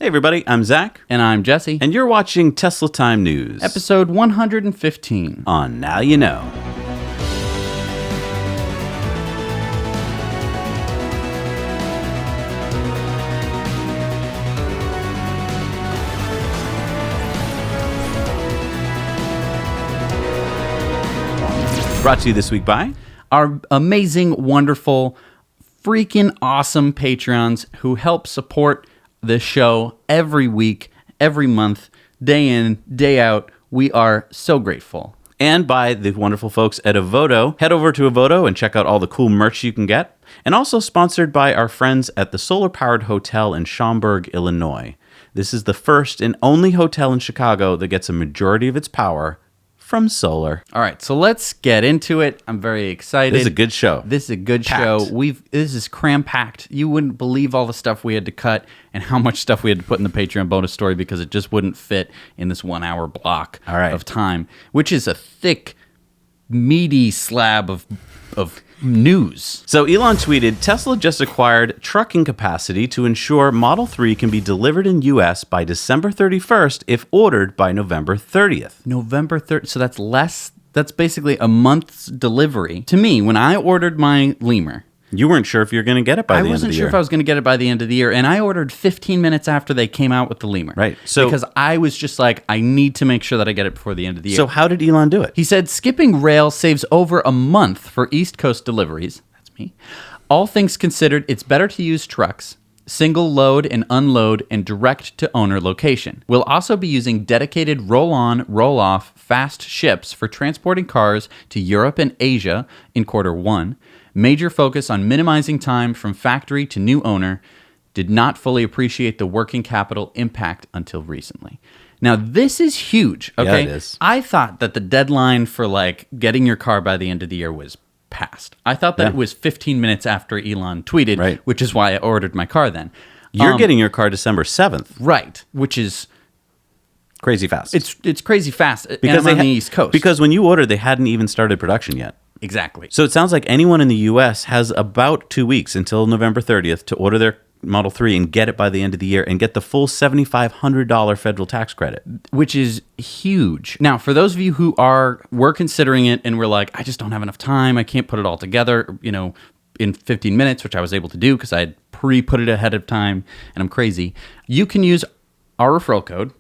Hey everybody, I'm Zach. And I'm Jesse. And you're watching Tesla Time News. Episode 115. On Now You Know. Brought to you this week by our amazing, wonderful, freaking awesome Patreons who help support this show every week, every month, day in, day out. We are so grateful. And by the wonderful folks at Avoto. Head over to Avoto and check out all the cool merch you can get. And also sponsored by our friends at the Solar Powered Hotel in Schaumburg, Illinois. This is the first and only hotel in Chicago that gets a majority of its power from solar. All right, so let's get into it. I'm very excited. This is a good show. This is a good show. This is cram-packed. You wouldn't believe all the stuff we had to cut and how much stuff we had to put in the Patreon bonus story because it just wouldn't fit in this 1 hour block of time, which is a thick, meaty slab of news. So Elon tweeted, Tesla just acquired trucking capacity to ensure Model 3 can be delivered in U.S. by December 31st if ordered by November 30th. November 30th. So that's basically a month's delivery. To me, when I ordered my Lemur, you weren't sure if you were going to get it by the end of the year. I wasn't sure if I was going to get it by the end of the year, and I ordered 15 minutes after they came out with the Lemur. Right. Because I was just like, I need to make sure that I get it before the end of the year. So how did Elon do it? He said, skipping rail saves over a month for East Coast deliveries. That's me. All things considered, it's better to use trucks, single load and unload, and direct-to-owner location. We'll also be using dedicated roll-on, roll-off, fast ships for transporting cars to Europe and Asia in Q1. Major focus on minimizing time from factory to new owner. Did not fully appreciate the working capital impact until recently. Now, this is huge, okay? Yeah, it is. I thought that the deadline for, getting your car by the end of the year was passed. I thought that it was 15 minutes after Elon tweeted, which is why I ordered my car then. You're getting your car December 7th. Right, which is crazy fast. It's crazy fast, because and I'm on the East Coast. Because when you ordered, they hadn't even started production yet. Exactly. So it sounds like anyone in the U.S. has about 2 weeks until November 30th to order their Model 3 and get it by the end of the year and get the full $7,500 federal tax credit. Which is huge. Now, for those of you who were considering it and were like, I just don't have enough time, I can't put it all together, in 15 minutes, which I was able to do because I had pre-put it ahead of time and I'm crazy, you can use our referral code.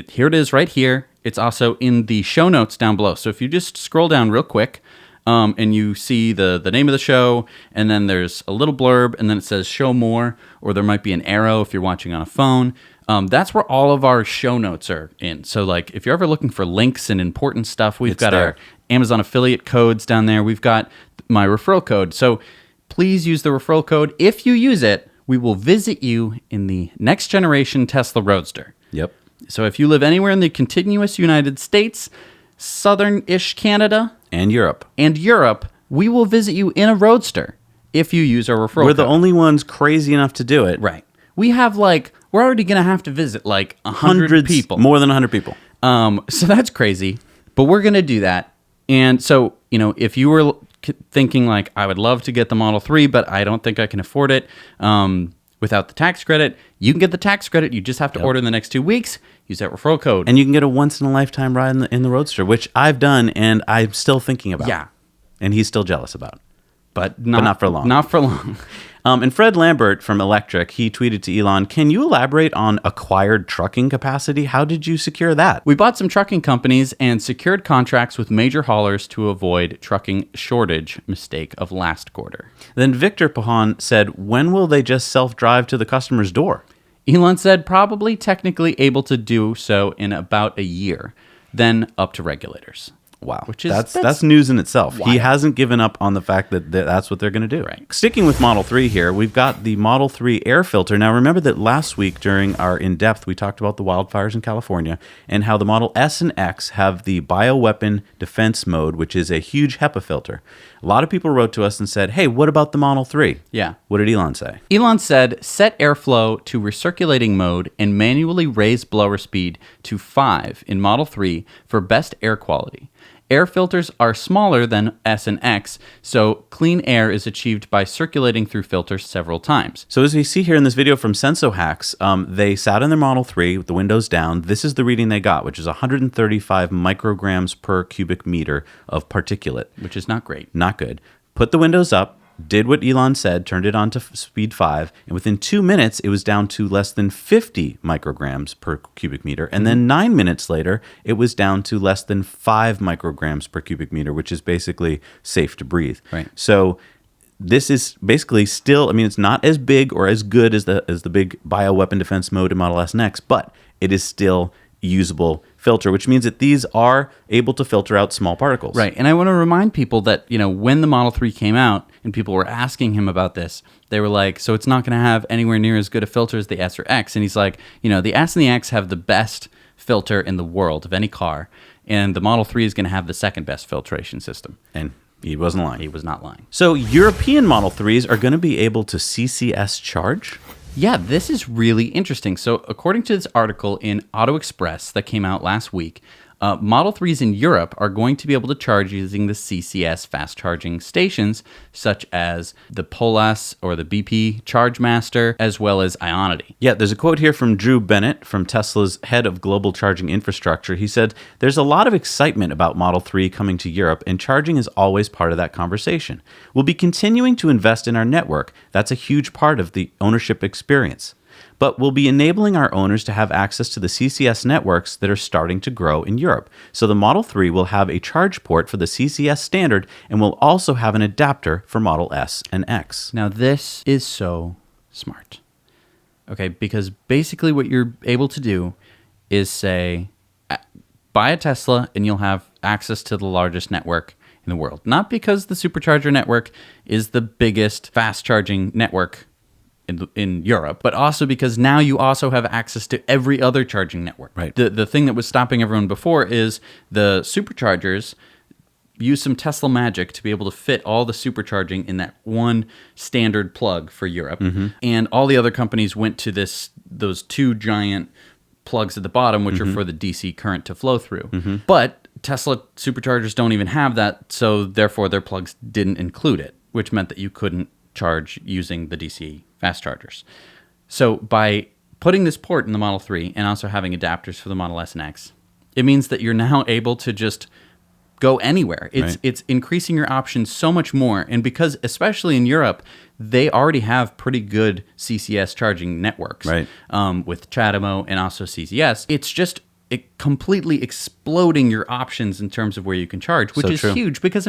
Here it is right here. It's also in the show notes down below. So if you just scroll down real quick, and you see the name of the show, and then there's a little blurb, and then it says show more, or there might be an arrow if you're watching on a phone. That's where all of our show notes are in. So if you're ever looking for links and important stuff, we've got our Amazon affiliate codes down there. We've got my referral code. So please use the referral code. If you use it, we will visit you in the next generation Tesla Roadster. Yep. So if you live anywhere in the contiguous United States, southern-ish Canada, and Europe, we will visit you in a Roadster if you use our referral code. We're the only ones crazy enough to do it. Right. We have we're already going to have to visit 100 people. More than 100 people. So that's crazy, but we're going to do that. And so, if you were thinking I would love to get the Model 3, but I don't think I can afford it without the tax credit, you can get the tax credit. You just have to order in the next 2 weeks. Use that referral code. And you can get a once-in-a-lifetime ride in the Roadster, which I've done and I'm still thinking about. Yeah. And he's still jealous about. But not for long. Not for long. And Fred Lambert from Electric, he tweeted to Elon, can you elaborate on acquired trucking capacity? How did you secure that? We bought some trucking companies and secured contracts with major haulers to avoid trucking shortage mistake of last quarter. Then Victor Pahan said, when will they just self-drive to the customer's door? Elon said probably technically able to do so in about a year, then up to regulators. Wow. Which is that's news in itself. Wild. He hasn't given up on the fact that that's what they're going to do. Right. Sticking with Model 3 here, we've got the Model 3 air filter. Now, remember that last week during our in-depth, we talked about the wildfires in California and how the Model S and X have the bioweapon defense mode, which is a huge HEPA filter. A lot of people wrote to us and said, hey, what about the Model 3? Yeah. What did Elon say? Elon said, set airflow to recirculating mode and manually raise blower speed to 5 in Model 3 for best air quality. Air filters are smaller than S and X, so clean air is achieved by circulating through filters several times. So as we see here in this video from Sensohax, they sat in their Model 3 with the windows down. This is the reading they got, which is 135 micrograms per cubic meter of particulate. Which is not great. Not good. Put the windows up, did what Elon said, turned it on to speed 5, and within 2 minutes, it was down to less than 50 micrograms per cubic meter. And then 9 minutes later, it was down to less than 5 micrograms per cubic meter, which is basically safe to breathe. Right. So this is basically still, I mean, it's not as big or as good as the big bioweapon defense mode in Model S and X, but it is still usable filter, which means that these are able to filter out small particles. Right. And I want to remind people that, when the Model 3 came out and people were asking him about this, they were like, so it's not going to have anywhere near as good a filter as the S or X. And he's like, the S and the X have the best filter in the world of any car, and the Model 3 is going to have the second best filtration system. And he wasn't lying. He was not lying. So European Model 3s are going to be able to CCS charge? Yeah, this is really interesting. So according to this article in Auto Express that came out last week, Model 3s in Europe are going to be able to charge using the CCS fast charging stations, such as the Polas or the BP Charge Master, as well as Ionity. Yeah, there's a quote here from Drew Bennett, from Tesla's head of global charging infrastructure. He said, "There's a lot of excitement about Model 3 coming to Europe, and charging is always part of that conversation. We'll be continuing to invest in our network. That's a huge part of the ownership experience. But we'll be enabling our owners to have access to the CCS networks that are starting to grow in Europe. So the Model 3 will have a charge port for the CCS standard and will also have an adapter for Model S and X." Now, this is so smart. Okay, because basically what you're able to do is say, buy a Tesla and you'll have access to the largest network in the world. Not because the Supercharger network is the biggest fast charging network in Europe, but also because now you also have access to every other charging network. Right. The thing that was stopping everyone before is the Superchargers use some Tesla magic to be able to fit all the supercharging in that one standard plug for Europe. Mm-hmm. And all the other companies went to those two giant plugs at the bottom, which are for the DC current to flow through. Mm-hmm. But Tesla Superchargers don't even have that, so therefore their plugs didn't include it, which meant that you couldn't charge using the DC fast chargers. So by putting this port in the Model 3 and also having adapters for the Model S and X, it means that you're now able to just go anywhere. It's increasing your options so much more. And because, especially in Europe, they already have pretty good CCS charging networks, right, with CHAdeMO and also CCS. It's just completely exploding your options in terms of where you can charge, which is huge. Because,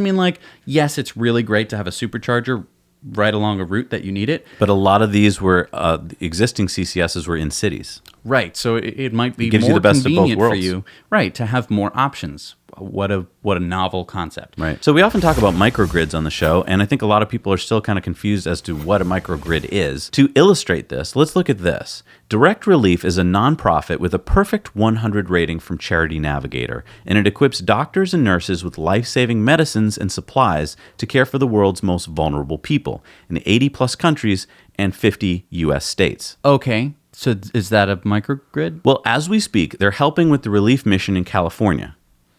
yes, it's really great to have a supercharger right along a route that you need it. But a lot of these were, the existing CCSs were in cities. Right, so it might be gives more you the best convenient of both for worlds. you, right, to have more options. What a novel concept. Right. So we often talk about microgrids on the show, and I think a lot of people are still kind of confused as to what a microgrid is. To illustrate this, let's look at this. Direct Relief is a nonprofit with a perfect 100 rating from Charity Navigator, and it equips doctors and nurses with life-saving medicines and supplies to care for the world's most vulnerable people in 80-plus countries and 50 U.S. states. Okay, so is that a microgrid? Well, as we speak, they're helping with the relief mission in California.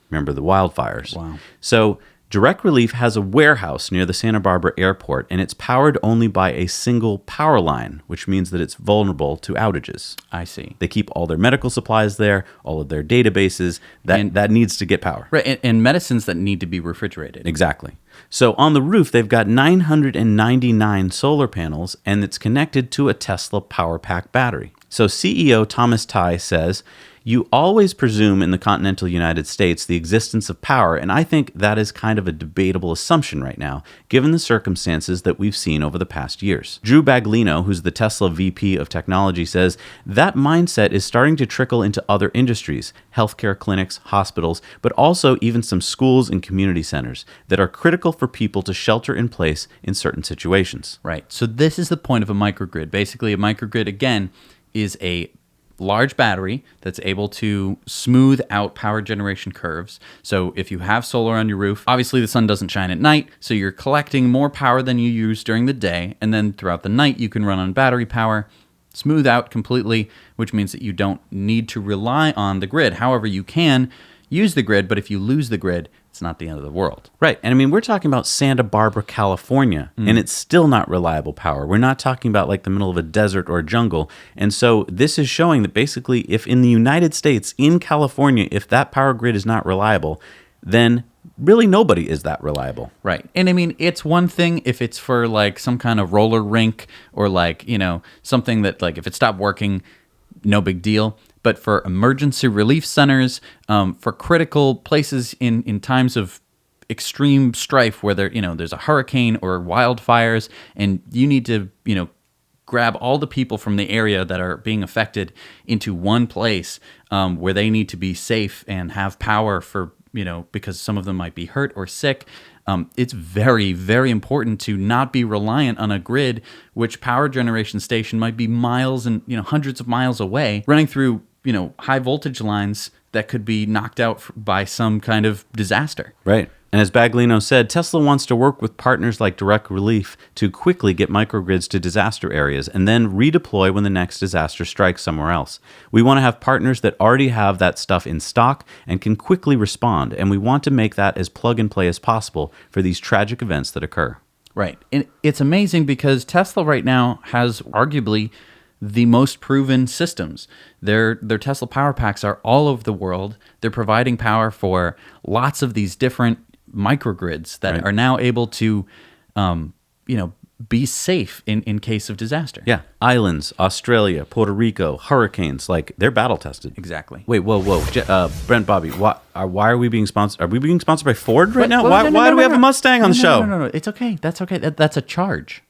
Remember the wildfires. Wow. So Direct Relief has a warehouse near the Santa Barbara airport, and it's powered only by a single power line, which means that it's vulnerable to outages. I see. They keep all their medical supplies there, all of their databases. That needs to get power. Right, and medicines that need to be refrigerated. Exactly. So on the roof, they've got 999 solar panels, and it's connected to a Tesla Power Pack battery. So CEO Thomas Tai says, "You always presume in the continental United States the existence of power, and I think that is kind of a debatable assumption right now, given the circumstances that we've seen over the past years." Drew Baglino, who's the Tesla VP of Technology, says, "That mindset is starting to trickle into other industries, healthcare clinics, hospitals, but also even some schools and community centers that are critical for people to shelter in place in certain situations." Right, so this is the point of a microgrid. Basically, a microgrid, again, is a large battery that's able to smooth out power generation curves. So if you have solar on your roof, obviously the sun doesn't shine at night, so you're collecting more power than you use during the day, and then throughout the night you can run on battery power, smooth out completely, which means that you don't need to rely on the grid. However, you can use the grid, but if you lose the grid, it's not the end of the world. Right. And I mean, we're talking about Santa Barbara, California, and it's still not reliable power. We're not talking about like the middle of a desert or a jungle. And so this is showing that basically if in the United States, in California, if that power grid is not reliable, then really nobody is that reliable. Right. And I mean, it's one thing if it's for like some kind of roller rink or like, something that like if it stopped working, no big deal. But for emergency relief centers, for critical places in times of extreme strife where there's a hurricane or wildfires and you need to, grab all the people from the area that are being affected into one place where they need to be safe and have power for, because some of them might be hurt or sick. It's very, very important to not be reliant on a grid which power generation station might be miles and hundreds of miles away, running through high voltage lines that could be knocked out by some kind of disaster. Right. And as Baglino said, Tesla wants to work with partners like Direct Relief to quickly get microgrids to disaster areas and then redeploy when the next disaster strikes somewhere else. We want to have partners that already have that stuff in stock and can quickly respond, and we want to make that as plug and play as possible for these tragic events that occur. Right. And it's amazing because Tesla right now has arguably the most proven systems. Their Tesla Power Packs are all over the world. They're providing power for lots of these different microgrids that are now able to, be safe in case of disaster. Yeah. Islands, Australia, Puerto Rico, hurricanes, like they're battle tested. Exactly. Wait, whoa. Brent, Bobby, why are we being sponsored? Are we being sponsored by Ford right now? Well, Why do we have a Mustang on the show? No. It's okay. That's okay. That's a Charge.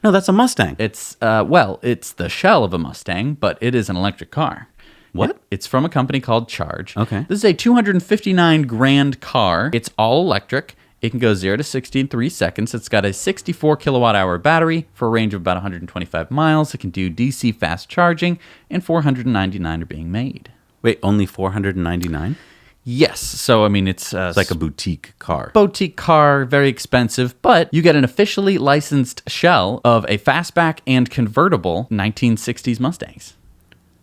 No, that's a Mustang. It's it's the shell of a Mustang, but it is an electric car. What? It's from a company called Charge. Okay. This is a $259,000 car. It's all electric. It can go 0 to 60 in 3 seconds. It's got a 64 kilowatt hour battery for a range of about 125 miles. It can do DC fast charging, and 499 are being made. Wait, only 499? Yes. So, I mean, it's like a boutique car. Boutique car, very expensive, but you get an officially licensed shell of a fastback and convertible 1960s Mustangs.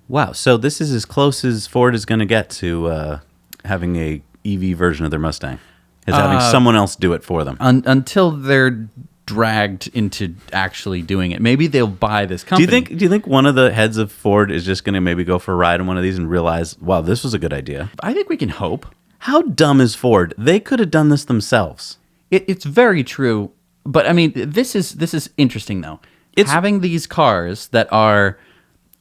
Wow. So this is as close as Ford is going to get to having a EV version of their Mustang. Is having someone else do it for them. Until they're dragged into actually doing it. Maybe they'll buy this company. Do you think one of the heads of Ford is just going to maybe go for a ride in one of these and realize, wow, this was a good idea? I think we can hope. How dumb is Ford? They could have done this themselves. It's very true. But I mean, this is interesting though. It's having these cars that are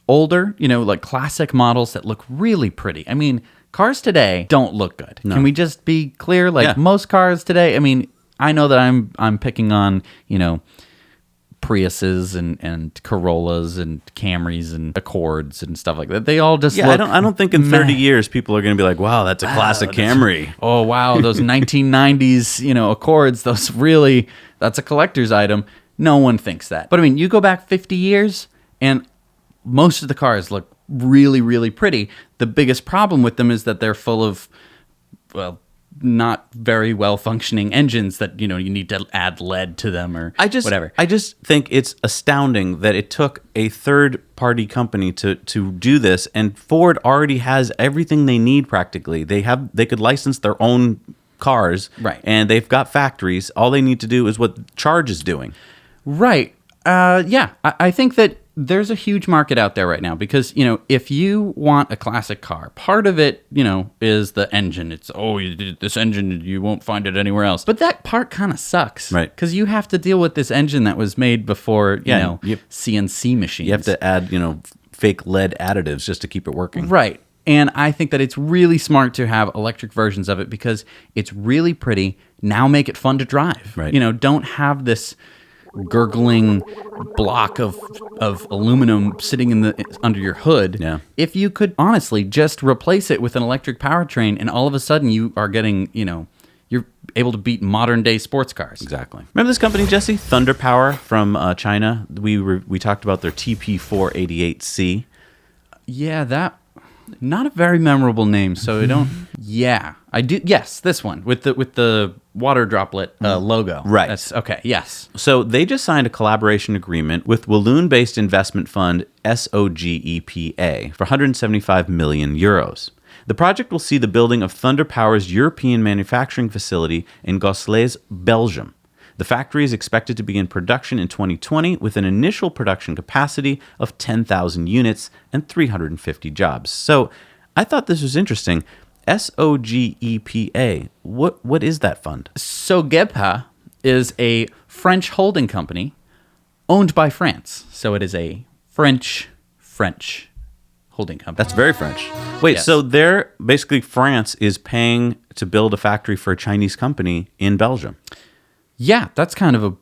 older, like classic models that look really pretty. I mean, cars today don't look good. No. Can we just be clear? Like most cars today, I mean, I know that I'm picking on, Priuses and Corollas and Camrys and Accords and stuff like that. They all just look I don't think in 30 years people are going to be like, wow, that's a classic Camry. Oh, wow, those 1990s, Accords, that's a collector's item. No one thinks that. But I mean, you go back 50 years and most of the cars look really, really pretty. The biggest problem with them is that they're full of, not very well functioning engines that you need to add lead to them or whatever. I just think it's astounding that it took a third party company to do this, and Ford already has everything they need practically. They could license their own cars, right? And they've got factories. All they need to do is what Charge is doing, right? I think that there's a huge market out there right now because, if you want a classic car, part of it, is the engine. It's, this engine, you won't find it anywhere else. But that part kind of sucks. Right. Because you have to deal with this engine that was made before, CNC machines. You have to add, fake lead additives just to keep it working. Right. And I think that it's really smart to have electric versions of it because it's really pretty. Now make it fun to drive. Right. Don't have this gurgling block of aluminum sitting under your hood. Yeah. If you could honestly just replace it with an electric powertrain, and all of a sudden you are getting, you're able to beat modern day sports cars. Exactly. Remember this company, Jesse? Thunder Power from China. We talked about their TP488C. Yeah, that. Not a very memorable name, so I don't. Yeah, I do. Yes, this one with the water droplet logo. Right. That's okay. Yes. So they just signed a collaboration agreement with Walloon-based investment fund SOGEPA for 175 million euros. The project will see the building of Thunder Power's European manufacturing facility in Gosselies, Belgium. The factory is expected to begin production in 2020 with an initial production capacity of 10,000 units and 350 jobs. So I thought this was interesting. SOGEPA, what is that fund? SOGEPA is a French holding company owned by France. So it is a French holding company. That's very French. Wait, Yes. so they're basically France is paying to build a factory for a Chinese company in Belgium. Yeah, that's kind of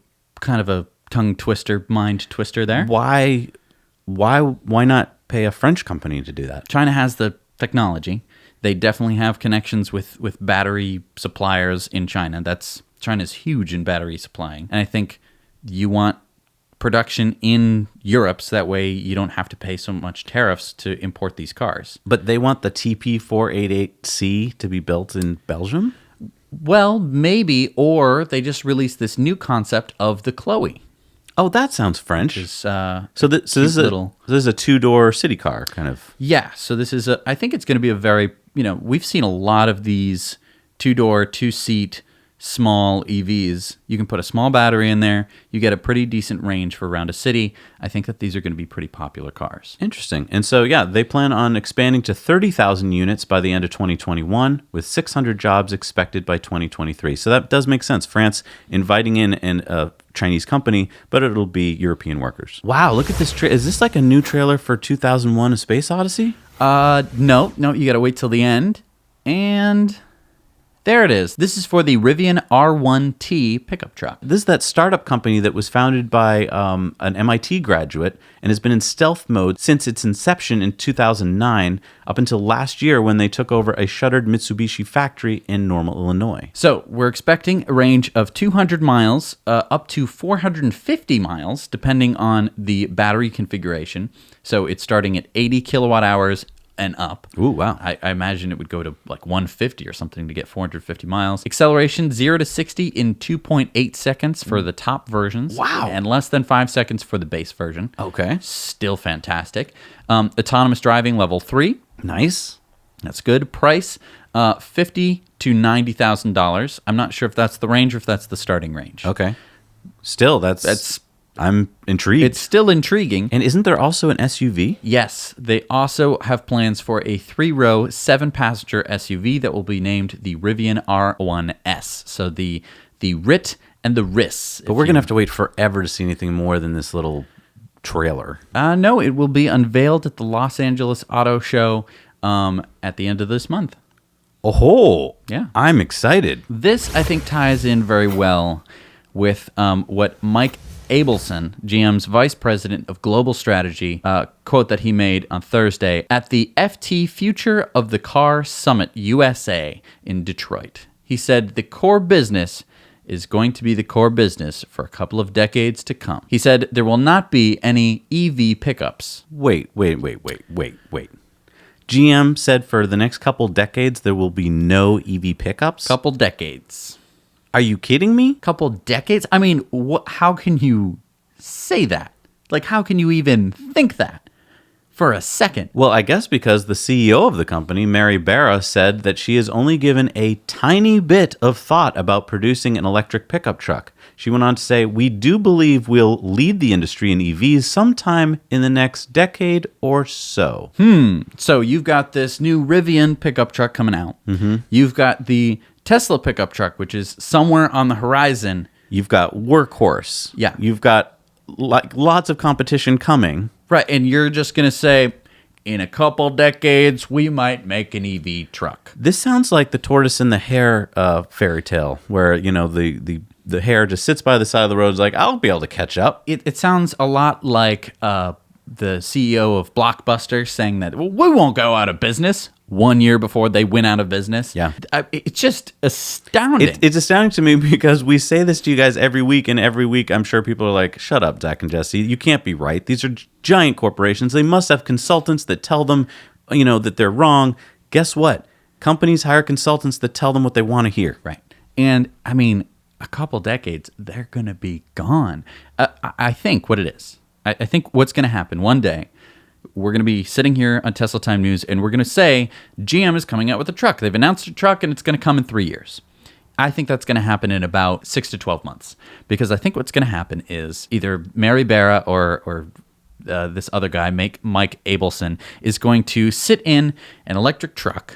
a tongue twister, mind twister there. Why not pay a French company to do that? China has the technology. They definitely have connections with battery suppliers in China. China's huge in battery supplying. And I think you want production in Europe so that way you don't have to pay so much tariffs to import these cars. But they want the TP488C to be built in Belgium? Well, maybe, or they just released this new concept of the Chloe. Oh, that sounds French. So This is a two-door city car, kind of. Yeah, so this is I think it's going to be a very, we've seen a lot of these two-door, two-seat, small EVs. You can put a small battery in there. You get a pretty decent range for around a city. I think that these are going to be pretty popular cars. Interesting. And so, yeah, they plan on expanding to 30,000 units by the end of 2021, with 600 jobs expected by 2023. So that does make sense. France inviting in a Chinese company, but it'll be European workers. Wow, look at this. Is this like a new trailer for 2001: A Space Odyssey? No, you got to wait till the end. And there it is. This is for the Rivian R1T pickup truck. This is that startup company that was founded by an MIT graduate and has been in stealth mode since its inception in 2009 up until last year when they took over a shuttered Mitsubishi factory in Normal, Illinois. So we're expecting a range of 200 miles up to 450 miles, depending on the battery configuration. So it's starting at 80 kilowatt hours and up. Ooh, wow. I imagine it would go to like 150 or something to get 450 miles. Acceleration 0 to 60 in 2.8 seconds for the top versions. Wow. And less than 5 seconds for the base version. Okay. Still fantastic. Autonomous driving level 3. Nice. That's good. Price $50,000 to $90,000. I'm not sure if that's the range or if that's the starting range. Okay. Still, that's I'm intrigued. It's still intriguing. And isn't there also an SUV? Yes, they also have plans for a 3-row, 7-passenger SUV that will be named the Rivian R1S. So the RIT and the RIS. But we're going to have to wait forever to see anything more than this little trailer. No, it will be unveiled at the Los Angeles Auto Show at the end of this month. Oh, Yeah. I'm excited. This, I think, ties in very well with what Mike Abelson, GM's Vice President of Global Strategy, quote that he made on Thursday at the FT Future of the Car Summit USA in Detroit. He said the core business is going to be the core business for a couple of decades to come. He said there will not be any EV pickups. Wait. GM said for the next couple decades there will be no EV pickups? Couple decades. Are you kidding me? Couple decades? I mean, how can you say that? Like, how can you even think that for a second? Well, I guess because the CEO of the company, Mary Barra, said that she has only given a tiny bit of thought about producing an electric pickup truck. She went on to say, "We do believe we'll lead the industry in EVs sometime in the next decade or so." So you've got this new Rivian pickup truck coming out. Mm-hmm. You've got the Tesla pickup truck, which is somewhere on the horizon. You've got Workhorse. Yeah. You've got lots of competition coming. Right, and you're just going to say, in a couple decades, we might make an EV truck. This sounds like the tortoise and the hare fairy tale, where the hare just sits by the side of the road, and is like, I'll be able to catch up. It sounds a lot like the CEO of Blockbuster saying that, well, we won't go out of business 1 year before they went out of business. Yeah. It's just astounding. It's astounding to me because we say this to you guys every week, and every week I'm sure people are like, shut up, Zach and Jesse. You can't be right. These are giant corporations. They must have consultants that tell them, that they're wrong. Guess what? Companies hire consultants that tell them what they want to hear. Right. And, I mean, a couple decades, they're going to be gone. I think what it is, I think what's going to happen one day, we're going to be sitting here on Tesla Time News, and we're going to say GM is coming out with a truck. They've announced a truck, and it's going to come in 3 years. I think that's going to happen in about 6 to 12 months, because I think what's going to happen is either Mary Barra or this other guy, Mike Abelson, is going to sit in an electric truck,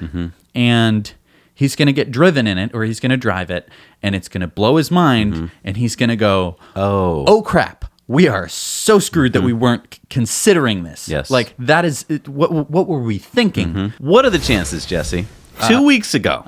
and he's going to get driven in it, or he's going to drive it, and it's going to blow his mind, and he's going to go, oh crap, we are so screwed that we weren't considering this. Yes. Like, that is, what were we thinking? What are the chances, Jesse? 2 weeks ago,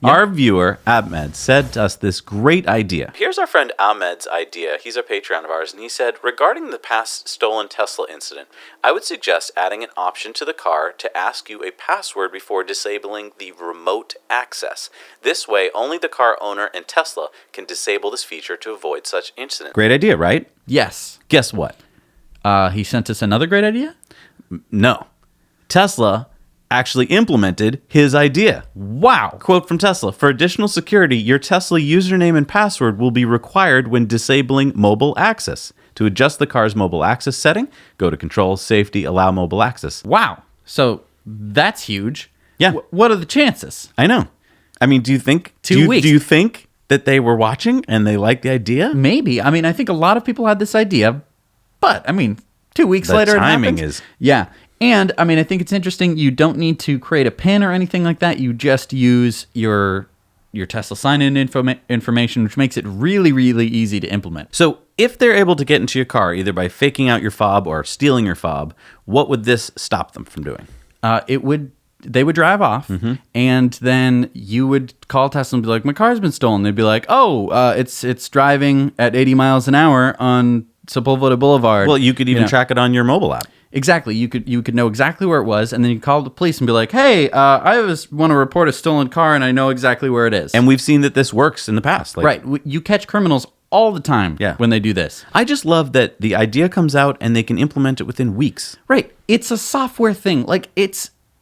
our viewer, Ahmed, said to us this great idea. Here's our friend Ahmed's idea. He's a Patreon of ours, and he said, regarding the past stolen Tesla incident, I would suggest adding an option to the car to ask you a password before disabling the remote access. This way, only the car owner and Tesla can disable this feature to avoid such incident. Great idea, right? Yes. Guess what? He sent us another great idea? No. Tesla actually implemented his idea. Wow. Quote from Tesla, for additional security, your Tesla username and password will be required when disabling mobile access. To adjust the car's mobile access setting, go to Control, Safety, Allow Mobile Access. Wow. So that's huge. Yeah. What are the chances? I know. I mean, do you think... 2 weeks. Do you think that they were watching and they liked the idea? Maybe. I mean, I think a lot of people had this idea, but, I mean, 2 weeks later it timing happens. is... Yeah. And, I mean, I think it's interesting. You don't need to create a PIN or anything like that. You just use your Tesla sign-in information, which makes it really, really easy to implement. So if they're able to get into your car, either by faking out your fob or stealing your fob, what would this stop them from doing? They would drive off, and then you would call Tesla and be like, my car's been stolen. They'd be like, it's driving at 80 miles an hour on Sepulveda Boulevard. Well, you could even track it on your mobile app. Exactly. You could know exactly where it was, and then you call the police and be like, hey, I want to report a stolen car, and I know exactly where it is. And we've seen that this works in the past. Right. You catch criminals all the time when they do this. I just love that the idea comes out and they can implement it within weeks. Right. It's a software thing. Like,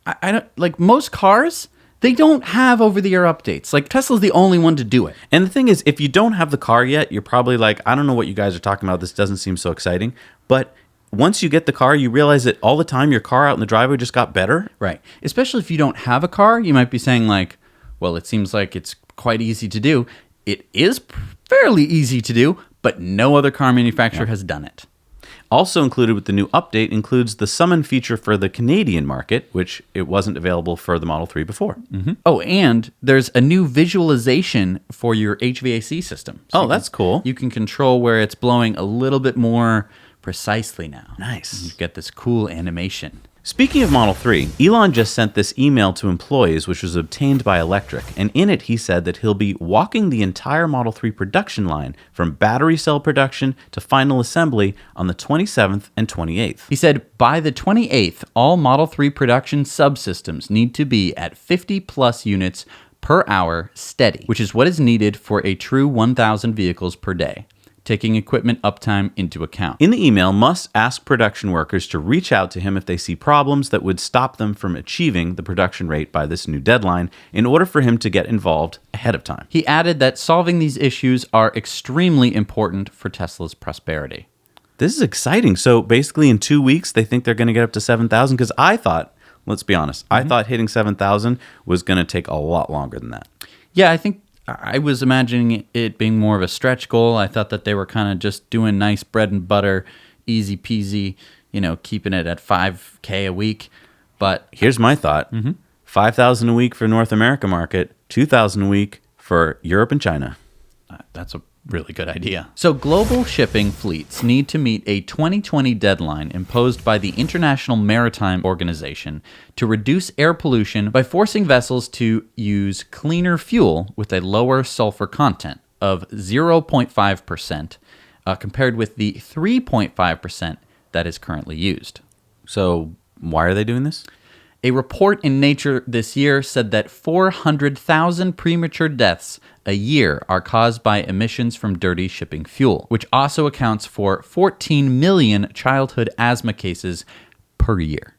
I don't, like, most cars, they don't have over-the-air updates. Like, Tesla's the only one to do it. And the thing is, if you don't have the car yet, you're probably like, I don't know what you guys are talking about. This doesn't seem so exciting. But once you get the car, you realize that all the time your car out in the driveway just got better. Right. Especially if you don't have a car, you might be saying like, well, it seems like it's quite easy to do. It is fairly easy to do, but no other car manufacturer has done it. Also included with the new update includes the summon feature for the Canadian market, which it wasn't available for the Model 3 before. Oh, and there's a new visualization for your HVAC system. So that's cool. You can control where it's blowing a little bit more precisely now. Nice. You get this cool animation. Speaking of Model 3, Elon just sent this email to employees, which was obtained by Electric, and in it he said that he'll be walking the entire Model 3 production line from battery cell production to final assembly on the 27th and 28th. He said, by the 28th, all Model 3 production subsystems need to be at 50 plus units per hour steady, which is what is needed for a true 1,000 vehicles per day, taking equipment uptime into account. In the email, Musk asked production workers to reach out to him if they see problems that would stop them from achieving the production rate by this new deadline in order for him to get involved ahead of time. He added that solving these issues are extremely important for Tesla's prosperity. This is exciting. So basically in 2 weeks, they think they're going to get up to 7,000? Because I thought, let's be honest, I thought hitting 7,000 was going to take a lot longer than that. Yeah, I was imagining it being more of a stretch goal. I thought that they were kind of just doing nice bread and butter, easy peasy, keeping it at 5K a week. But here's my thought. 5,000 a week for North America market, 2,000 a week for Europe and China. That's a really good idea. So global shipping fleets need to meet a 2020 deadline imposed by the International Maritime Organization to reduce air pollution by forcing vessels to use cleaner fuel with a lower sulfur content of 0.5%, compared with the 3.5% that is currently used. So why are they doing this? A report in Nature this year said that 400,000 premature deaths a year are caused by emissions from dirty shipping fuel, which also accounts for 14 million childhood asthma cases per year.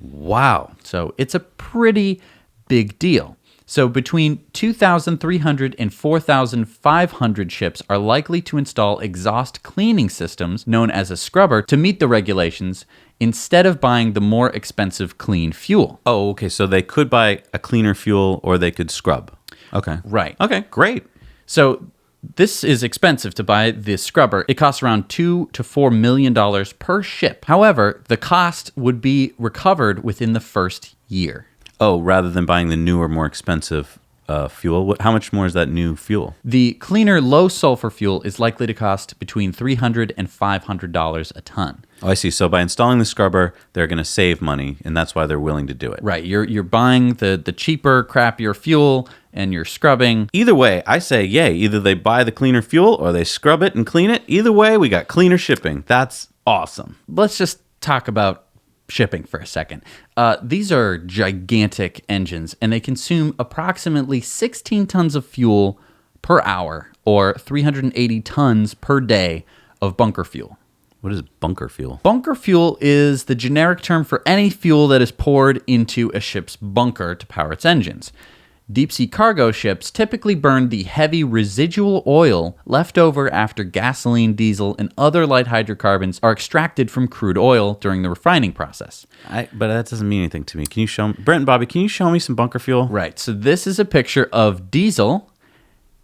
Wow. So it's a pretty big deal. So between 2,300 and 4,500 ships are likely to install exhaust cleaning systems known as a scrubber to meet the regulations, instead of buying the more expensive clean fuel. Oh, okay. So they could buy a cleaner fuel or they could scrub. Okay. Right. Okay, great. So this is expensive to buy the scrubber. It costs around $2 to $4 million per ship. However, the cost would be recovered within the first year. Oh, rather than buying the newer, more expensive fuel. How much more is that new fuel? The cleaner, low sulfur fuel is likely to cost between $300 and $500 a ton. Oh, I see. So by installing the scrubber, they're going to save money, and that's why they're willing to do it. Right. You're buying the cheaper, crappier fuel, and you're scrubbing. Either way, I say yay. Either they buy the cleaner fuel or they scrub it and clean it. Either way, we got cleaner shipping. That's awesome. Let's just talk about shipping for a second. These are gigantic engines, and they consume approximately 16 tons of fuel per hour, or 380 tons per day of bunker fuel. What is bunker fuel? Bunker fuel is the generic term for any fuel that is poured into a ship's bunker to power its engines. Deep-sea cargo ships typically burn the heavy residual oil left over after gasoline, diesel, and other light hydrocarbons are extracted from crude oil during the refining process. But that doesn't mean anything to me. Can you show me, Brent and Bobby, can you show me some bunker fuel? Right, so this is a picture of diesel,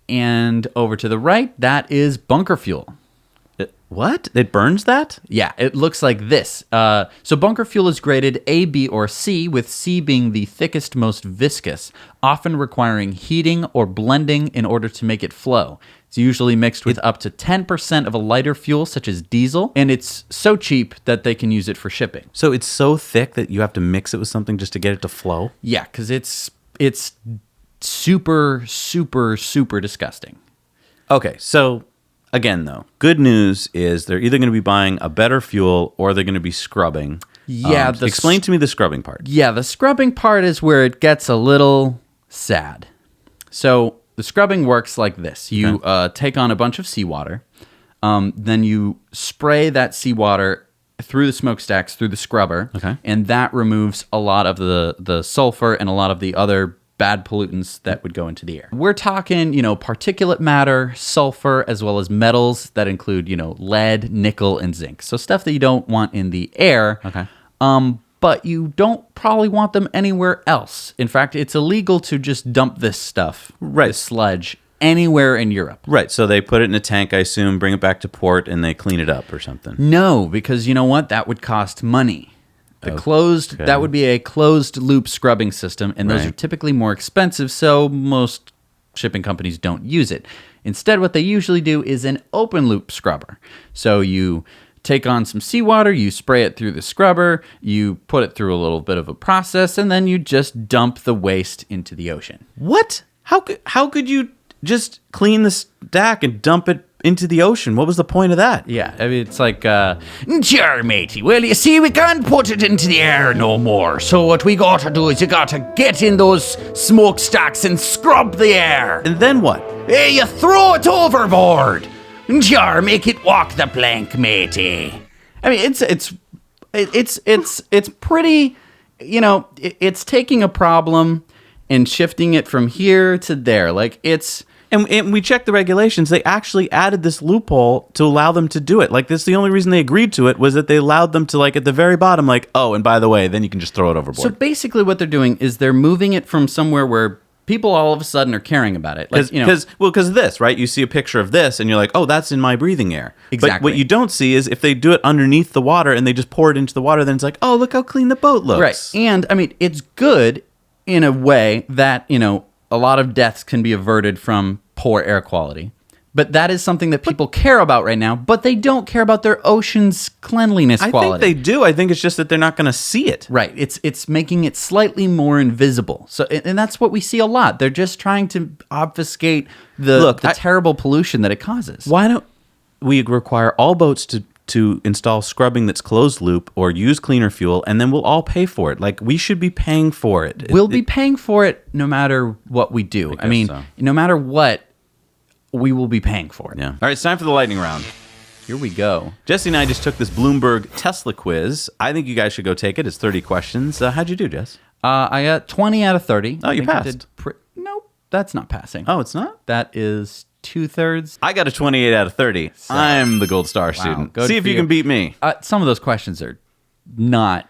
and over to the right, that is bunker fuel. What? It burns that? Yeah, it looks like this. So bunker fuel is graded A, B, or C, with C being the thickest, most viscous, often requiring heating or blending in order to make it flow. It's usually mixed with up to 10% of a lighter fuel, such as diesel, and it's so cheap that they can use it for shipping. So it's so thick that you have to mix it with something just to get it to flow? Yeah, because it's super, super, super disgusting. Okay, so again, though, good news is they're either going to be buying a better fuel or they're going to be scrubbing. Yeah. Explain to me the scrubbing part. Yeah, the scrubbing part is where it gets a little sad. So the scrubbing works like this. You take on a bunch of seawater. Then you spray that seawater through the smokestacks, through the scrubber. Okay. And that removes a lot of the sulfur and a lot of the other bad pollutants that would go into the air. We're talking, particulate matter, sulfur, as well as metals that include, lead, nickel, and zinc. So stuff that you don't want in the air. Okay. But you don't probably want them anywhere else. In fact, it's illegal to just dump this stuff, this sludge, anywhere in Europe. Right. So they put it in a tank, I assume, bring it back to port, and they clean it up or something. No, because you know what? That would cost money. That would be a closed loop scrubbing system, and those are typically more expensive, so most shipping companies don't use it. Instead, what they usually do is an open loop scrubber. So you take on some seawater, you spray it through the scrubber, you put it through a little bit of a process, and then you just dump the waste into the ocean. What? How could you just clean the stack and dump it into the ocean? What was the point of that? Yeah, I mean, it's like, Sure, matey. Well, you see, we can't put it into the air no more. So what we gotta do is you gotta get in those smokestacks and scrub the air. And then what? Hey, you throw it overboard. Sure, make it walk the plank, matey. I mean, it's pretty, it's taking a problem and shifting it from here to there. Like, it's... And we checked the regulations. They actually added this loophole to allow them to do it. Like, this, the only reason they agreed to it was that they allowed them to, like, at the very bottom, like, oh, and by the way, then you can just throw it overboard. So basically what they're doing is they're moving it from somewhere where people all of a sudden are caring about it. Because of this, right? You see a picture of this, and you're like, oh, that's in my breathing air. Exactly. But what you don't see is if they do it underneath the water and they just pour it into the water, then it's like, oh, look how clean the boat looks. Right. And, I mean, it's good in a way that, a lot of deaths can be averted from poor air quality. But that is something that people care about right now, but they don't care about their ocean's cleanliness quality. I think they do. I think it's just that they're not going to see it. Right. It's making it slightly more invisible. So, and that's what we see a lot. They're just trying to obfuscate the terrible pollution that it causes. Why don't we require all boats to install scrubbing that's closed loop or use cleaner fuel, and then we'll all pay for it? Like, we should be paying for it. We'll be paying for it no matter what we do. I mean, no matter what, we will be paying for it. Yeah. All right, it's time for the lightning round. Here we go. Jesse and I just took this Bloomberg Tesla quiz. I think you guys should go take it. It's 30 questions. How'd you do, Jess? I got 20 out of 30. Oh, you passed. Nope, that's not passing. Oh, it's not? That is 2/3. I got a 28 out of 30. So, I'm the gold star student. See if you can beat me. Some of those questions are not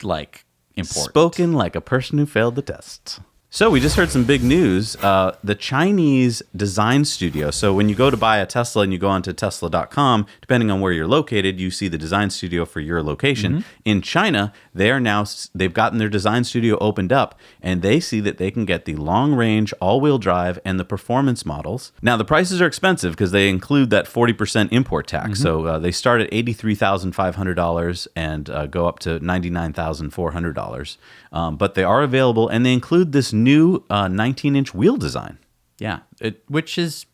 like important. Spoken like a person who failed the test. So we just heard some big news. The Chinese design studio. So when you go to buy a Tesla and you go onto Tesla.com, depending on where you're located, you see the design studio for your location. In China, they've gotten their design studio opened up, and they see that they can get the long-range, all-wheel drive, and the performance models. Now the prices are expensive because they include that 40% import tax. So they start at $83,500 and go up to $99,400. But they are available, and they include this new 19-inch wheel design. Yeah, which is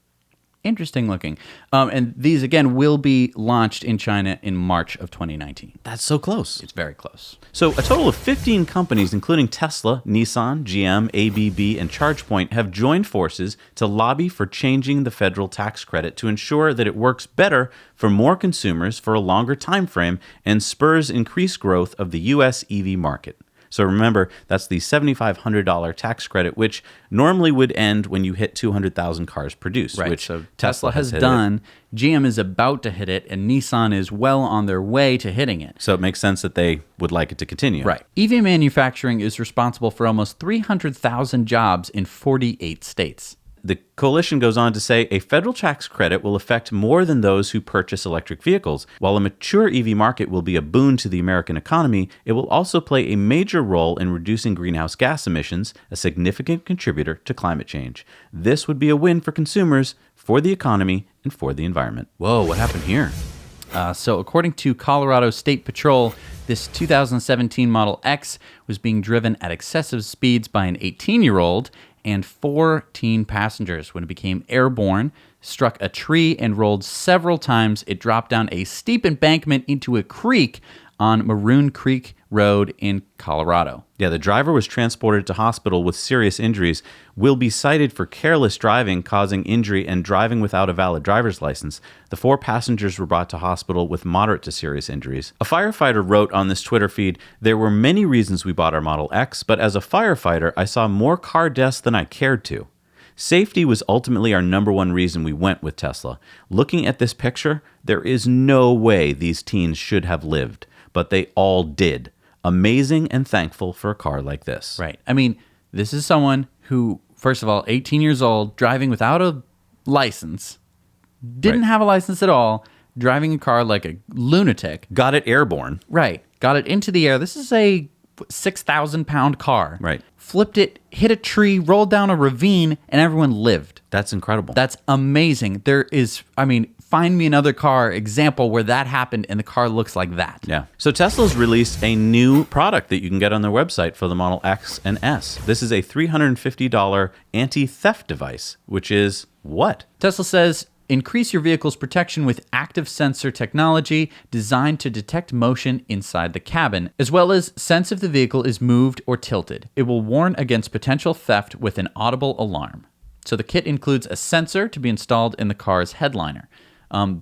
interesting looking. And these, again, will be launched in China in March of 2019. That's so close. It's very close. So a total of 15 companies, including Tesla, Nissan, GM, ABB, and ChargePoint, have joined forces to lobby for changing the federal tax credit to ensure that it works better for more consumers for a longer time frame and spurs increased growth of the U.S. EV market. So remember, that's the $7,500 tax credit, which normally would end when you hit 200,000 cars produced, Right. which So Tesla has hit done. GM is about to hit it, and Nissan is well on their way to hitting it. So it makes sense that they would like it to continue. Right. EV manufacturing is responsible for almost 300,000 jobs in 48 states. The coalition goes on to say a federal tax credit will affect more than those who purchase electric vehicles. While a mature EV market will be a boon to the American economy, it will also play a major role in reducing greenhouse gas emissions, a significant contributor to climate change. This would be a win for consumers, for the economy, and for the environment. Whoa, what happened here? So according to Colorado State Patrol, this 2017 Model X was being driven at excessive speeds by an 18-year-old and 14 passengers. When it became airborne, struck a tree and rolled several times. It dropped down a steep embankment into a creek on Maroon Creek Road in Colorado. Yeah, the driver was transported to hospital with serious injuries, will be cited for careless driving causing injury and driving without a valid driver's license. The 4 passengers were brought to hospital with moderate to serious injuries. A firefighter wrote on this Twitter feed, "There were many reasons we bought our Model X, but as a firefighter, I saw more car deaths than I cared to. Safety was ultimately our number one reason we went with Tesla. Looking at this picture, there is no way these teens should have lived, but they all did. Amazing and thankful for a car like this." Right. I mean, this is someone who, first of all, 18 years old, driving without a license, didn't have a license at all, driving a car like a lunatic. Got it airborne. Right. Got it into the air. This is a 6,000-pound car. Right. Flipped it, hit a tree, rolled down a ravine, and everyone lived. That's incredible. That's amazing. There is, I mean, find me another car example where that happened and the car looks like that. Yeah. So Tesla's released a new product that you can get on their website for the Model X and S. This is a $350 anti-theft device, which is what? Tesla says, increase your vehicle's protection with active sensor technology designed to detect motion inside the cabin, as well as sense if the vehicle is moved or tilted. It will warn against potential theft with an audible alarm. So the kit includes a sensor to be installed in the car's headliner.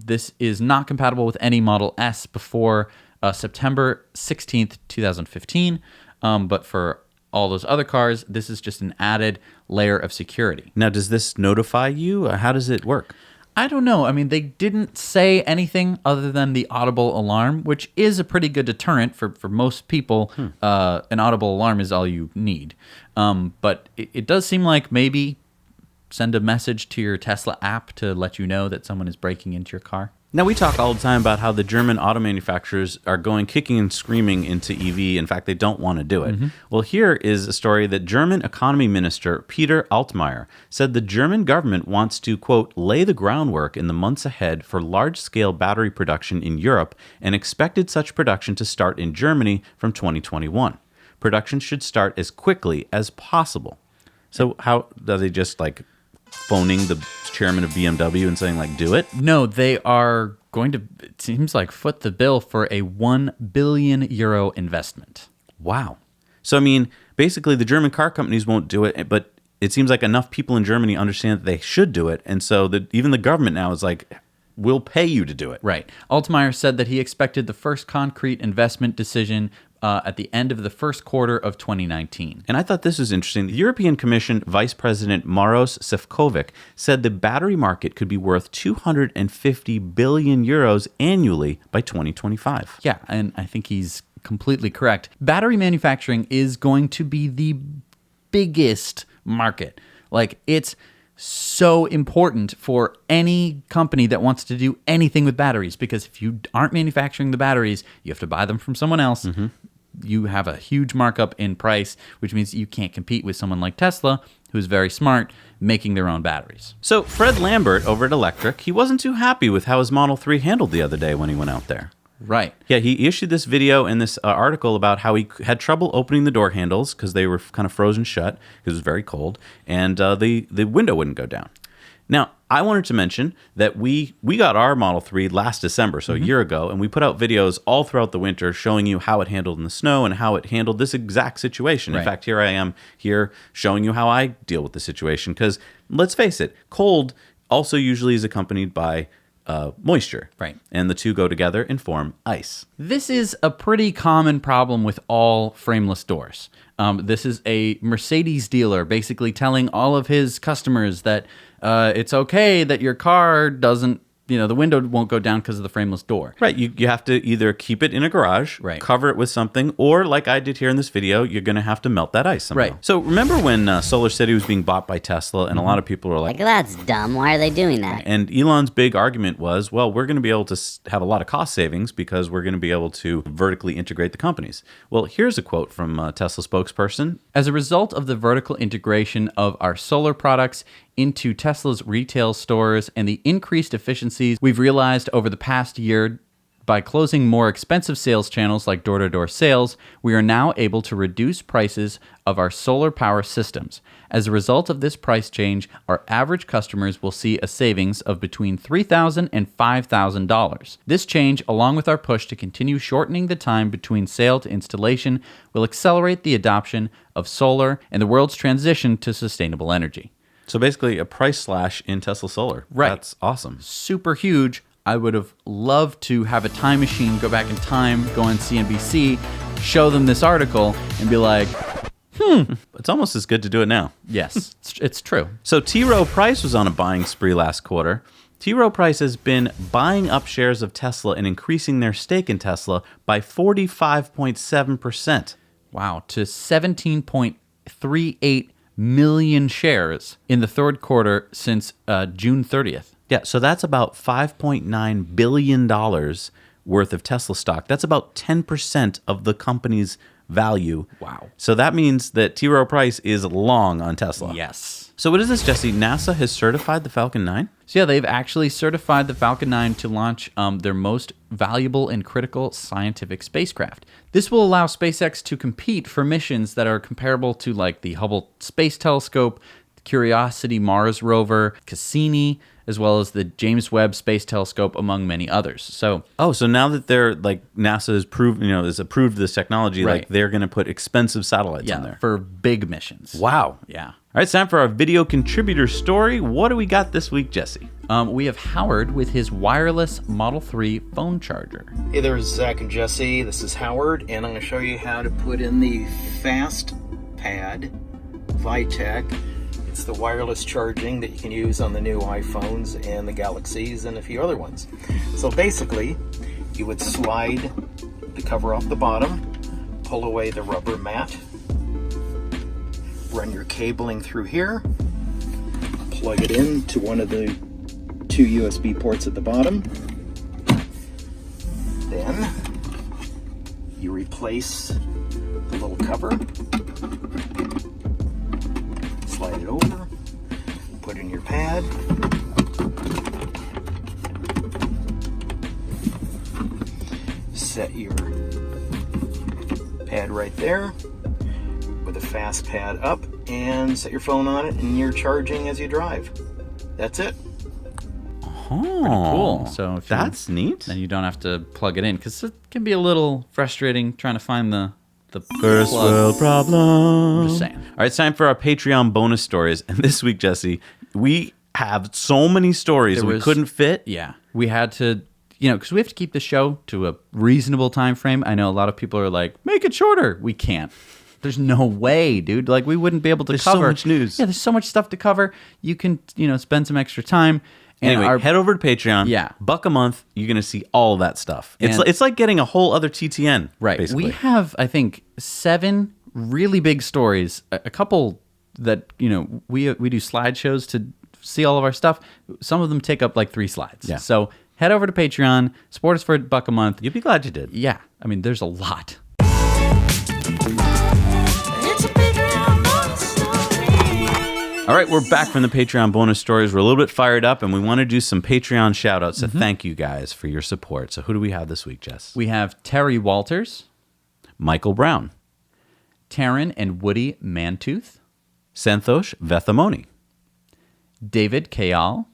This is not compatible with any Model S before September 16th, 2015, but for all those other cars, this is just an added layer of security. Now, does this notify you? How does it work? I don't know. I mean, they didn't say anything other than the audible alarm, which is a pretty good deterrent for most people. An audible alarm is all you need. But it does seem like maybe send a message to your Tesla app to let you know that someone is breaking into your car. Now, we talk all the time about how the German auto manufacturers are going kicking and screaming into EV. In fact, they don't want to do it. Well, here is a story that German economy minister Peter Altmaier said the German government wants to, quote, lay the groundwork in the months ahead for large-scale battery production in Europe and expected such production to start in Germany from 2021. Production should start as quickly as possible. So how do they just like phoning the chairman of BMW and saying, like, do it? No, they are going to, it seems like, foot the bill for a €1 billion investment. Wow. So, I mean, basically the German car companies won't do it, but it seems like enough people in Germany understand that they should do it. And so even the government now is like, we'll pay you to do it. Right. Altmaier said that he expected the first concrete investment decision at the end of the first quarter of 2019. And I thought this was interesting. The European Commission Vice President Maros Sefcovic said the battery market could be worth 250 billion euros annually by 2025. Yeah, and I think he's completely correct. Battery manufacturing is going to be the biggest market. Like, it's so important for any company that wants to do anything with batteries, because if you aren't manufacturing the batteries, you have to buy them from someone else. You have a huge markup in price, which means you can't compete with someone like Tesla, who's very smart, making their own batteries. So Fred Lambert over at Electric, he wasn't too happy with how his Model 3 handled the other day when he went out there. Right. Yeah, he issued this video and this article about how he had trouble opening the door handles because they were kind of frozen shut because it was very cold, and the window wouldn't go down. Now, I wanted to mention that we got our Model 3 last December, so a year ago, and we put out videos all throughout the winter showing you how it handled in the snow and how it handled this exact situation. Right. In fact, here I am here showing you how I deal with the situation, because let's face it, cold also usually is accompanied by moisture. Right. And the two go together and form ice. This is a pretty common problem with all frameless doors. This is a Mercedes dealer basically telling all of his customers that it's okay that your car doesn't, the window won't go down because of the frameless door. Right. You have to either keep it in a garage, Right. cover it with something, or like I did here in this video, you're going to have to melt that ice somehow. Right. So remember when Solar City was being bought by Tesla, and a lot of people were like, That's dumb. Why are they doing that? and Elon's big argument was, well, we're going to be able to have a lot of cost savings because we're going to be able to vertically integrate the companies. Well, here's a quote from Tesla spokesperson. As a result of the vertical integration of our solar products into Tesla's retail stores and the increased efficiencies we've realized over the past year by closing more expensive sales channels like door-to-door sales, we are now able to reduce prices of our solar power systems. As a result of this price change, our average customers will see a savings of between $3,000 and $5,000. This change, along with our push to continue shortening the time between sale to installation, will accelerate the adoption of solar and the world's transition to sustainable energy. So basically a price slash in Tesla Solar. Right. That's awesome. Super huge. I would have loved to have a time machine, go back in time, go on CNBC, show them this article, and be like, It's almost as good to do it now. yes, it's true. So T. Rowe Price was on a buying spree last quarter. T. Rowe Price has been buying up shares of Tesla and increasing their stake in Tesla by 45.7%. Wow, to 17.38 million shares in the third quarter since June 30th. Yeah, so that's about $5.9 billion worth of Tesla stock. That's about 10% of the company's value. Wow. So that means that T. Rowe Price is long on Tesla. Yes. So what is this, Jesse? NASA has certified the Falcon 9? So yeah, they've actually certified the Falcon 9 to launch their most valuable and critical scientific spacecraft. This will allow SpaceX to compete for missions that are comparable to like the Hubble Space Telescope, Curiosity Mars rover, Cassini, as well as the James Webb Space Telescope, among many others. So, so now that they're like NASA has approved this technology, Right. like they're going to put expensive satellites on there. for big missions. Wow. Yeah. All right, it's time for our video contributor story. What do we got this week, Jesse? We have Howard with his wireless Model 3 phone charger. Hey there, Zach and Jesse. This is Howard, and I'm going to show you how to put in the Fast Pad Vitek. It's the wireless charging that you can use on the new iPhones and the Galaxies and a few other ones. So basically, you would slide the cover off the bottom, pull away the rubber mat, run your cabling through here, plug it into one of the two USB ports at the bottom. Then you replace the little cover, slide it over, put in your pad, set your pad right there with a fast pad up, and set your phone on it, and you're charging as you drive. That's it. Oh, Cool. So if that's neat. then you don't have to plug it in, because it can be a little frustrating trying to find the First plug. world problem. I'm just saying. All right, it's time for our Patreon bonus stories. And this week, Jesse, we have so many stories we couldn't fit. Yeah, we had to, because we have to keep the show to a reasonable time frame. I know a lot of people are like, make it shorter. We can't. There's no way, dude. Like, we wouldn't be able to There's so cover much news. Yeah, there's so much stuff to cover. You can, spend some extra time. Anyway, head over to Patreon. Yeah. $1 a month. You're going to see all of that stuff. And- It's like getting a whole other TTN. Right. Basically. We have, I think, 7 really big stories. A couple that, we do slideshows to see all of our stuff. Some of them take up like 3 slides. Yeah. So head over to Patreon, support us for $1 a month. You'll be glad you did. Yeah. I mean, there's a lot. All right, we're back from the Patreon bonus stories. We're a little bit fired up, and we want to do some Patreon shout-outs. So thank you guys for your support. So who do we have this week, Jess? We have Terry Walters, Michael Brown, Taryn and Woody Mantooth, Santhosh Vethamoni, David Kayal,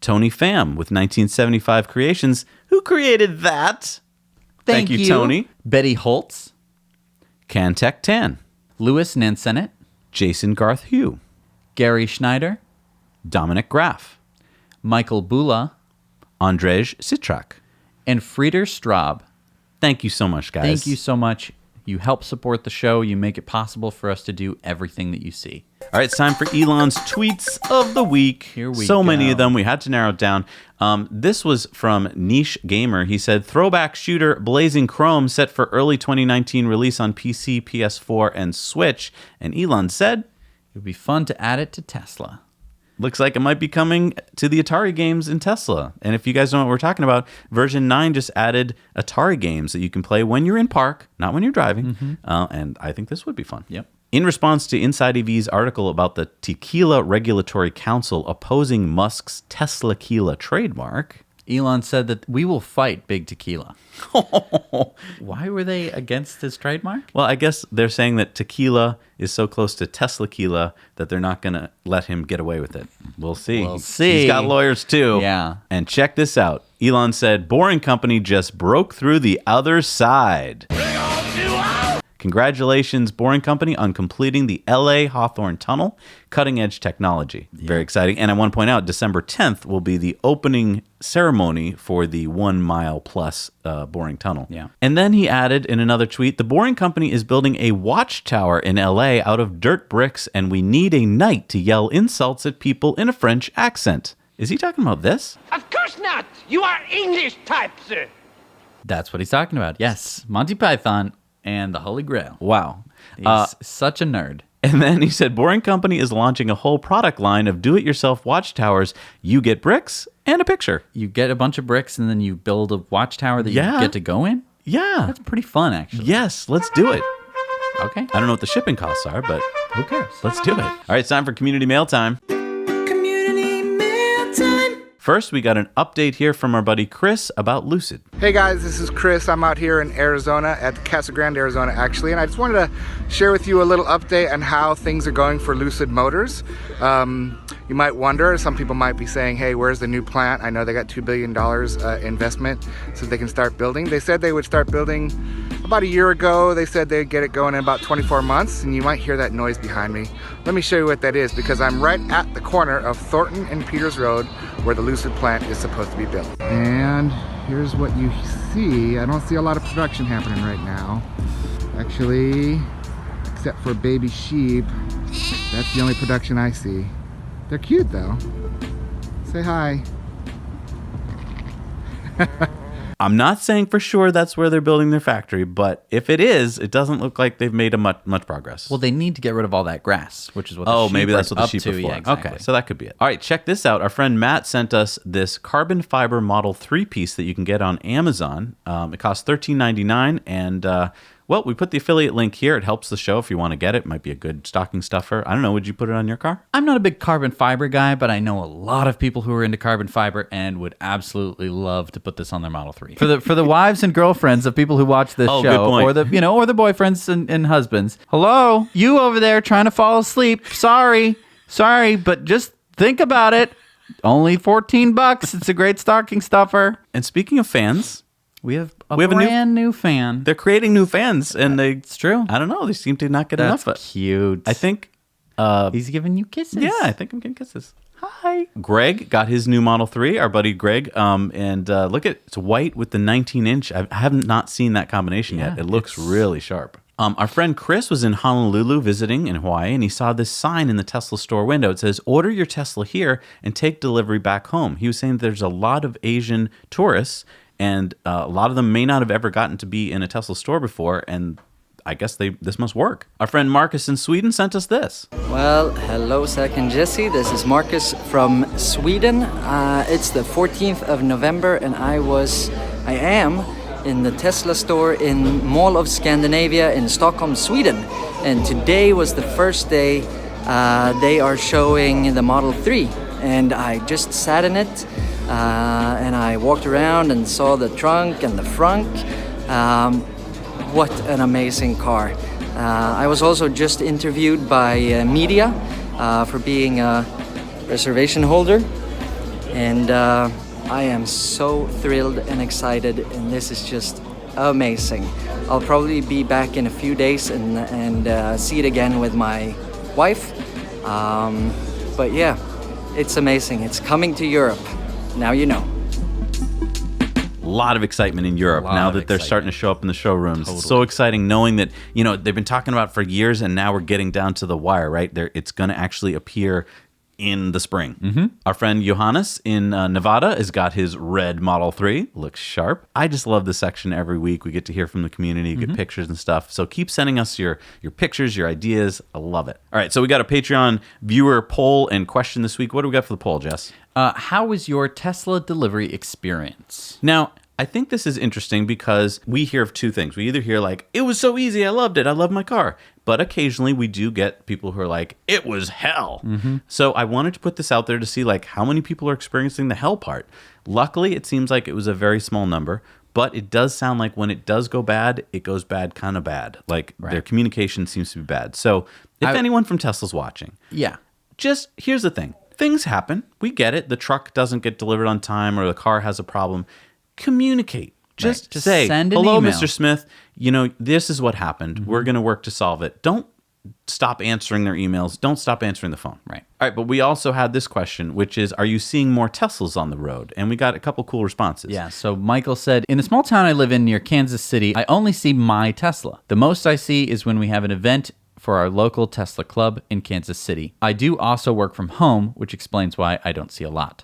Tony Pham with 1975 Creations. Who created that? Thank you, Tony. Betty Holtz, Cantech Tan, Louis Nansenet, Jason Garth Hugh, Gary Schneider, Dominic Graff, Michael Bula, Andrzej Citrak. and Frieder Straub. Thank you so much, guys. Thank you so much. You help support the show. You make it possible for us to do everything that you see. All right, it's time for Elon's tweets of the week. Here we So go. many of them, we had to narrow it down. This was from Niche Gamer. He said, throwback shooter Blazing Chrome set for early 2019 release on PC, PS4, and Switch. And Elon said, It would be fun to add it to Tesla. looks like it might be coming to the Atari games in Tesla. And if you guys know what we're talking about, version 9 just added Atari games that you can play when you're in park, not when you're driving. And I think this would be fun. Yep. In response to Inside EV's article about the Tequila Regulatory Council opposing Musk's Tesla-Quila trademark, Elon said that we will fight Big Tequila. Why were they against his trademark? well, I guess they're saying that tequila is so close to Tesla-Quila that they're not going to let him get away with it. We'll see. We'll see. He's got lawyers too. Yeah. And check this out. Elon said, Boring Company just broke through the other side. Congratulations, Boring Company, on completing the LA Hawthorne Tunnel. Cutting edge technology. Very exciting. And I want to point out, December 10th will be the opening ceremony for the 1 mile plus Boring Tunnel. Yeah. And then he added in another tweet, the Boring Company is building a watchtower in LA out of dirt bricks, and we need a knight to yell insults at people in a French accent. Is he talking about this? Of course not! You are English type, sir! That's what he's talking about. Yes. Monty Python and the Holy Grail. Wow. He's such a nerd. And then he said, Boring Company is launching a whole product line of do-it-yourself watchtowers. You get bricks and a picture. You get a bunch of bricks and then you build a watchtower that Yeah. you get to go in? Yeah. That's pretty fun, actually. Yes, let's do it. Okay. I don't know what the shipping costs are, but who cares? Let's do it. All right, it's time for community mail time. First, we got an update here from our buddy Chris about Lucid. Hey guys, this is Chris. I'm out here in Arizona at Casa Grande, Arizona actually, and I just wanted to share with you a little update on how things are going for Lucid Motors. You might wonder, some people might be saying, hey, where's the new plant? I know they got $2 billion investment so they can start building. They said they would start building about a year ago. They said they'd get it going in about 24 months, and you might hear that noise behind me. Let me show you what that is, because I'm right at the corner of Thornton and Peters Road where the Lucid plant is supposed to be built. And here's what you see. I don't see a lot of production happening right now. Actually, except for baby sheep, that's the only production I see. They're cute though. Say hi. I'm not saying for sure that's where they're building their factory, but if it is, it doesn't look like they've made much progress. Well, they need to get rid of all that grass, which is what the Oh, sheep maybe that's are what the up sheep to. are for. Yeah, exactly. Okay, so that could be it. All right, check this out. Our friend Matt sent us this carbon fiber Model 3 piece that you can get on Amazon. It costs $13.99, and well, we put the affiliate link here. It helps the show if you want to get it. Might be a good stocking stuffer. I don't know. Would you put it on your car? I'm not a big carbon fiber guy, but I know a lot of people who are into carbon fiber and would absolutely love to put this on their Model 3. For the wives and girlfriends of people who watch this Oh, good show, point. or the boyfriends and husbands. Hello, you over there trying to fall asleep. Sorry, but just think about it. Only $14. It's a great stocking stuffer. And speaking of fans, We have a We have a new- brand new fan. they're creating new fans, and It's true. I don't know. They seem to not get That's enough of it. cute. I think, He's giving you kisses. yeah, I think I'm getting kisses. Hi. Greg got his new Model 3, our buddy Greg. And look at it's white with the 19-inch. I have not seen that combination yet. Yeah, It looks really sharp. Our friend Chris was in Honolulu visiting in Hawaii, and he saw this sign in the Tesla store window. It says, order your Tesla here and take delivery back home. He was saying there's a lot of Asian tourists, and a lot of them may not have ever gotten to be in a Tesla store before, and I guess this must work. Our friend Marcus in Sweden sent us this. Well, hello, Zach and Jesse. This is Marcus from Sweden. It's the 14th of November, and I am in the Tesla store in Mall of Scandinavia in Stockholm, Sweden. And today was the first day they are showing the Model 3. And I just sat in it, and I walked around and saw the trunk and the front. What an amazing car. I was also just interviewed by media for being a reservation holder. And I am so thrilled and excited, and this is just amazing. I'll probably be back in a few days and see it again with my wife. But yeah, it's amazing. It's coming to Europe. Now you know. A lot of excitement in Europe now that they're starting to show up in the showrooms. Totally. It's so exciting knowing that, they've been talking about it for years, and now we're getting down to the wire, right? It's going to actually appear in the spring. Mm-hmm. Our friend Johannes in Nevada has got his red Model 3. Looks sharp. I just love this section every week. We get to hear from the community, get pictures and stuff. So keep sending us your pictures, your ideas. I love it. All right, so we got a Patreon viewer poll and question this week. What do we got for the poll, Jess? How was your Tesla delivery experience? Now, I think this is interesting because we hear of two things. We either hear like, it was so easy, I loved it, I love my car. But occasionally we do get people who are like, it was hell. Mm-hmm. So I wanted to put this out there to see like how many people are experiencing the hell part. Luckily, it seems like it was a very small number, but it does sound like when it does go bad, it goes bad kind of bad. Like their communication seems to be bad. So if anyone from Tesla's watching, just here's the thing. Things happen. We get it. The truck doesn't get delivered on time or the car has a problem. Communicate. Just say, send an hello, email. Mr. Smith. This is what happened. Mm-hmm. We're going to work to solve it. Don't stop answering their emails. Don't stop answering the phone. Right. All right, but we also had this question, which is, are you seeing more Teslas on the road? And we got a couple cool responses. Yeah, so Michael said, in the small town I live in near Kansas City, I only see my Tesla. The most I see is when we have an event for our local Tesla club in Kansas City. I do also work from home, which explains why I don't see a lot.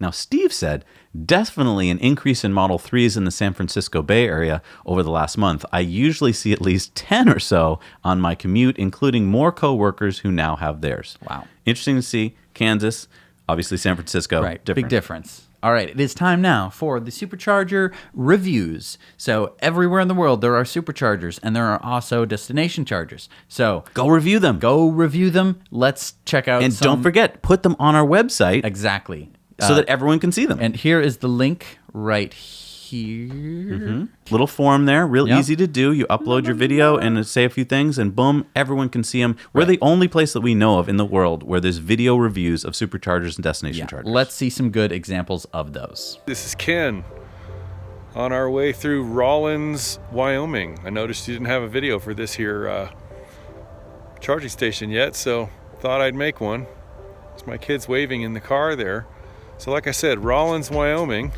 Now, Steve said, definitely an increase in Model 3s in the San Francisco Bay Area over the last month. I usually see at least 10 or so on my commute, including more coworkers who now have theirs. Wow. Interesting to see. Kansas, obviously San Francisco. Right, big difference. All right, it is time now for the Supercharger reviews. So everywhere in the world, there are Superchargers, and there are also destination chargers. So go review them. Let's check out And don't forget, put them on our website. Exactly. So that everyone can see them. And here is the link right here. Mm-hmm. Little form there, real easy to do. You upload your video and say a few things, and boom, everyone can see them. We're the only place that we know of in the world where there's video reviews of Superchargers and destination chargers. Let's see some good examples of those. This is Ken on our way through Rawlins, Wyoming. I noticed you didn't have a video for this here charging station yet, so thought I'd make one. It's my kids waving in the car there. So like I said, Rawlins, Wyoming,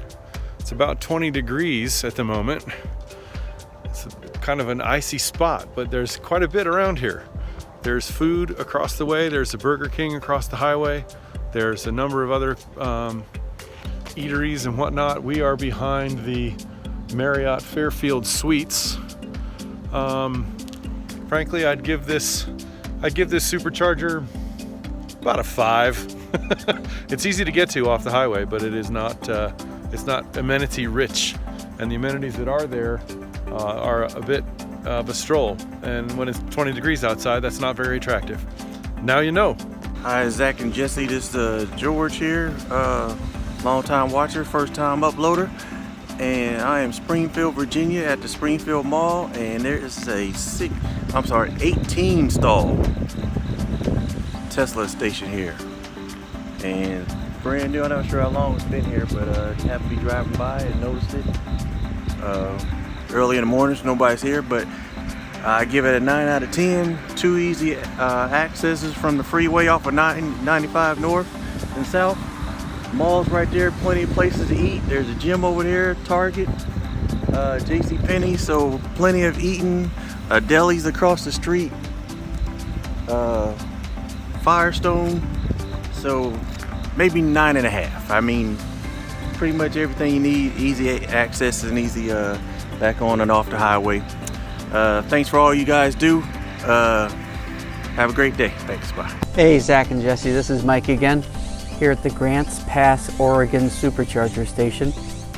it's about 20 degrees at the moment. It's kind of an icy spot, but there's quite a bit around here. There's food across the way. There's a Burger King across the highway. There's a number of other eateries and whatnot. We are behind the Marriott Fairfield Suites. Frankly, I'd give this Supercharger about a 5. It's easy to get to off the highway, but it is not. It's not amenity rich, and the amenities that are there are a bit of a stroll. And when it's 20 degrees outside, that's not very attractive. Now you know. Hi, Zach and Jesse. This is George here, long time watcher, first time uploader, and I am Springfield, Virginia, at the Springfield Mall, and there is a 18 stall Tesla station here. And brand new. I'm not sure how long it's been here, but happened to be driving by and noticed it early in the morning, so nobody's here. But I give it a 9 out of 10. 2 easy accesses from the freeway off of 95 north and south. Malls right there, plenty of places to eat. There's a gym over there, Target, JCPenney, so plenty of eating, a deli's across the street, Firestone, so maybe 9.5. I mean, pretty much everything you need, easy access and easy back on and off the highway. Thanks for all you guys do. Have a great day. Thanks, bye. Hey, Zach and Jesse, this is Mike again, here at the Grants Pass, Oregon Supercharger Station,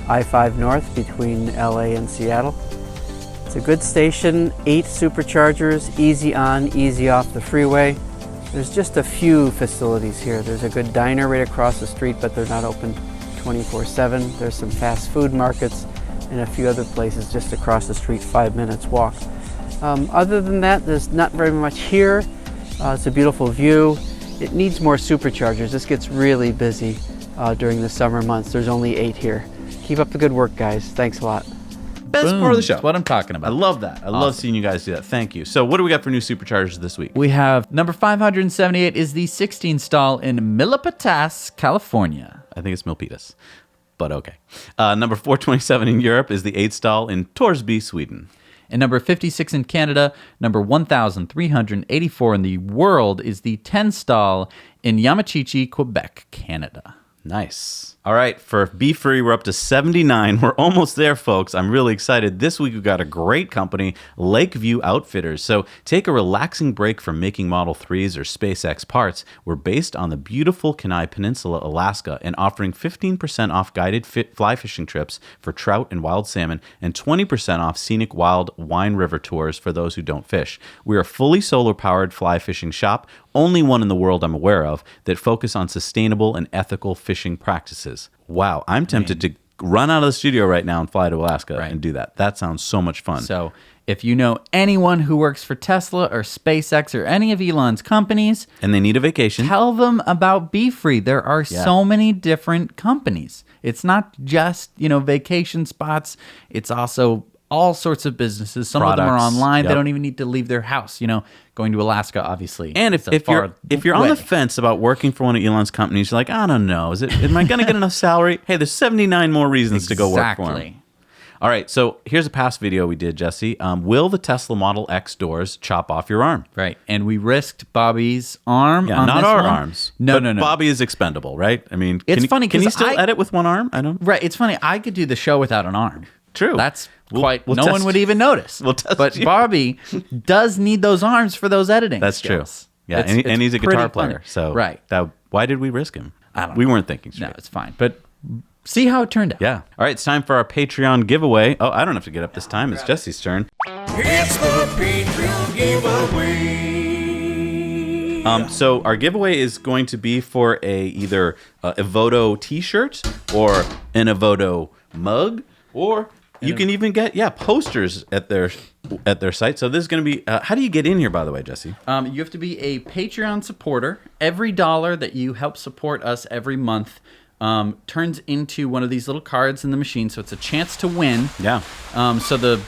I-5 North between LA and Seattle. It's a good station, 8 superchargers, easy on, easy off the freeway. There's just a few facilities here. There's a good diner right across the street, but they're not open 24/7. There's some fast food markets and a few other places just across the street, 5 minutes walk. Other than that, there's not very much here. It's a beautiful view. It needs more superchargers. This gets really busy during the summer months. There's only 8 here. Keep up the good work, guys. Thanks a lot. Best part of the show. That's what I'm talking about. I love that. I love seeing you guys do that. Thank you. So what do we got for new superchargers this week? We have number 578 is the 16 stall in Milpitas, California. I think it's Milpitas, but okay. Number 427 in Europe is the 8 stall in Torsby, Sweden. And number 56 in Canada, number 1,384 in the world is the 10 stall in Yamachichi, Quebec, Canada. Nice. All right, for Be Free, we're up to 79. We're almost there, folks. I'm really excited. This week, we've got a great company, Lakeview Outfitters. So take a relaxing break from making Model 3s or SpaceX parts. We're based on the beautiful Kenai Peninsula, Alaska, and offering 15% off guided fly fishing trips for trout and wild salmon, and 20% off scenic wild wine river tours for those who don't fish. We are a fully solar-powered fly fishing shop, only one in the world I'm aware of, that focus on sustainable and ethical fishing practices. Wow, I'm tempted to run out of the studio right now and fly to Alaska and do that. That sounds so much fun. So if you know anyone who works for Tesla or SpaceX or any of Elon's companies, and they need a vacation, tell them about Be Free. There are so many different companies. It's not just, vacation spots. It's also all sorts of businesses. Some of them are online. They don't even need to leave their house. Going to Alaska, obviously. And if you're on the fence about working for one of Elon's companies, you're like, I don't know, am I going to get enough salary? Hey, there's 79 more reasons to go work for him. All right, so here's a past video we did, Jesse. Will the Tesla Model X doors chop off your arm? Right, and we risked Bobby's arm. Yeah, on not this our one. arms. No. Bobby is expendable, right? I mean, it's funny. Can you still edit with one arm? I don't. Right, it's funny. I could do the show without an arm. True. That's no one would even notice. But you. Bobby does need those arms for those editing. That's skills. True. Yeah, and he's a guitar player. So why did we risk him? I don't know. We weren't thinking straight. No, it's fine. But see how it turned out. Yeah. All right, it's time for our Patreon giveaway. Oh, I don't have to get up this time. It's Jesse's turn. It's the Patreon giveaway. So our giveaway is going to be for either a Evoto t-shirt or an Evoto mug, or you can even get posters at their site. So this is going to be how do you get in here, by the way, Jesse? You have to be a Patreon supporter. Every dollar that you help support us every month turns into one of these little cards in the machine, so it's a chance to win. Yeah. So the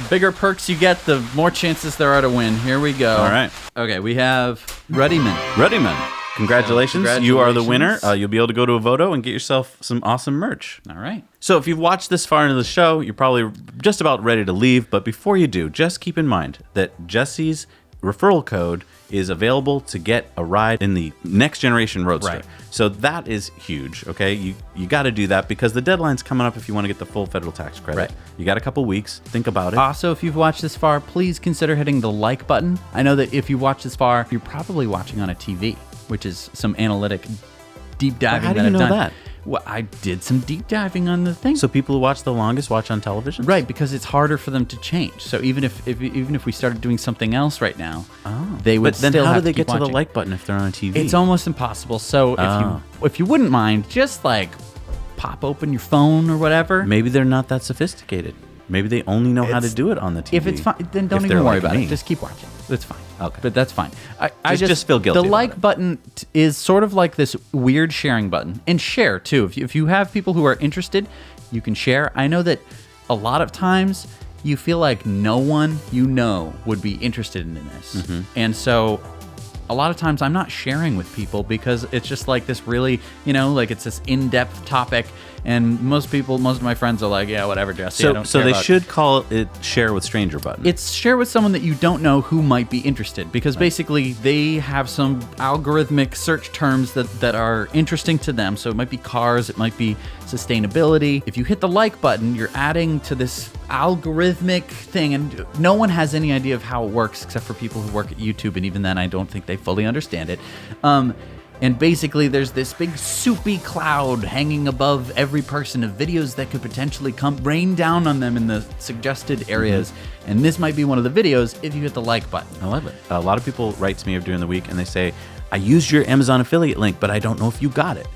bigger perks you get, the more chances there are to win. Here we go. All right. Okay, we have Readyman. Congratulations. You are the winner. You'll be able to go to Evoto and get yourself some awesome merch. All right. So if you've watched this far into the show, you're probably just about ready to leave. But before you do, just keep in mind that Jesse's referral code is available to get a ride in the next generation Roadster. Right. So that is huge, okay? You got to do that because the deadline's coming up if you want to get the full federal tax credit. Right. You got a couple weeks. Think about it. Also, if you've watched this far, please consider hitting the like button. I know that if you watch this far, you're probably watching on a TV, which is some analytic deep diving How do that you I've know done. that? Well, I did some deep diving on the thing. So people who watch the longest watch on television? Right, because it's harder for them to change. So even if we started doing something else right now, they would still have to keep watching. But then how do they get to the like button if they're on a TV? It's almost impossible. So if you wouldn't mind, just like pop open your phone or whatever. Maybe they're not that sophisticated. Maybe they only know how to do it on the TV. If it's fine, then don't even worry about it. Just keep watching. That's fine. Okay. But that's fine. I just feel guilty The about like it. button is sort of like this weird sharing button. And share, too. If you have people who are interested, you can share. I know that a lot of times you feel like no one you know would be interested in this. Mm-hmm. And so a lot of times I'm not sharing with people because it's just like this really, like it's this in-depth topic. And most of my friends are like, yeah, whatever, Jesse. I don't So care they about should call it share with stranger button. It's share with someone that you don't know who might be interested, because basically they have some algorithmic search terms that are interesting to them. So it might be cars, it might be sustainability. If you hit the like button, you're adding to this algorithmic thing, and no one has any idea of how it works except for people who work at YouTube, and even then I don't think they fully understand it. And basically, there's this big soupy cloud hanging above every person of videos that could potentially rain down on them in the suggested areas. Mm-hmm. And this might be one of the videos if you hit the like button. I love it. A lot of people write to me during the week and they say, I used your Amazon affiliate link, but I don't know if you got it.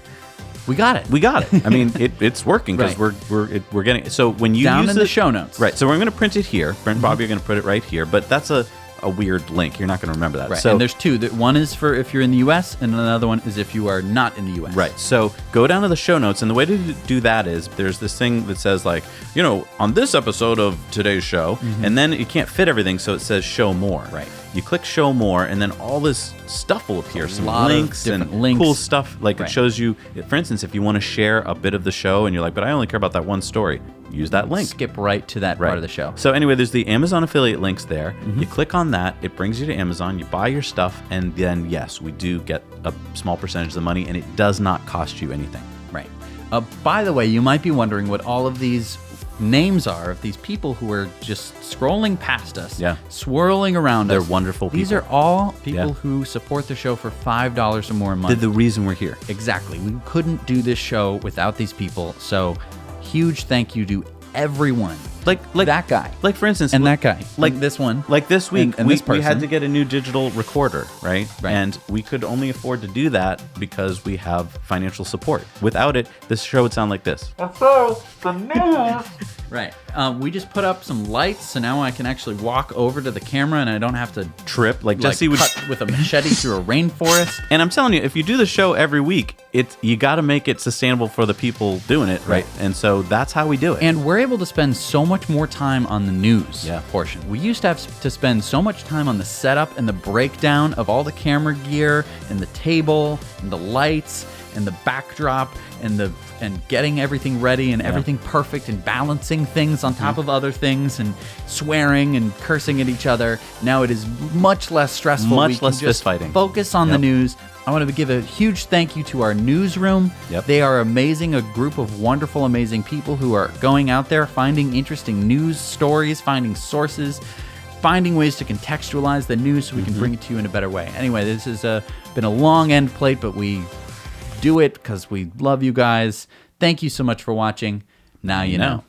We got it. We got it. I mean, it's working because we're getting it. So when you down use in the show notes. Right. So we're going to print it here. Brent and Bobby are going to put it right here, but that's a weird link. You're not going to remember that. Right. So, and there's two. One is for if you're in the U.S. and another one is if you are not in the U.S. Right. So go down to the show notes, and the way to do that is there's this thing that says like, on this episode of today's show, and then you can't fit everything, so it says show more. Right. You click show more, and then all this stuff will appear. Some lot links of and different links. cool stuff. Like it shows you, for instance, if you want to share a bit of the show and you're like, but I only care about that one story, use that link. Skip right to that part of the show. So anyway, there's the Amazon affiliate links there. You click on that, it brings you to Amazon, you buy your stuff, and then yes, we do get a small percentage of the money, and it does not cost you anything. Right. By the way, you might be wondering what all of these names are of these people who are just scrolling past us, swirling around us. They're wonderful people. These are all people who support the show for $5 or more a month. They're the reason we're here. Exactly. We couldn't do this show without these people. So huge thank you to everyone. Like that guy. Like for instance, and that guy. Like this one. Like this week, and we had to get a new digital recorder, right? And we could only afford to do that because we have financial support. Without it, this show would sound like this. So, the news. Right. We just put up some lights, so now I can actually walk over to the camera and I don't have to trip like Jesse would cut with a machete through a rainforest. And I'm telling you, if you do the show every week, you got to make it sustainable for the people doing it, right? And so that's how we do it. And we're able to spend so much more time on the news portion. We used to have to spend so much time on the setup and the breakdown of all the camera gear and the table and the lights and the backdrop and getting everything ready and everything perfect and balancing things on top of other things and swearing and cursing at each other. Now it is much less stressful. Much less fist fighting. Focus on the news. I want to give a huge thank you to our newsroom. They are amazing, a group of wonderful, amazing people who are going out there, finding interesting news stories, finding sources, finding ways to contextualize the news so we can bring it to you in a better way. Anyway, this has been a long end plate, but we do it because we love you guys. Thank you so much for watching. Now you know.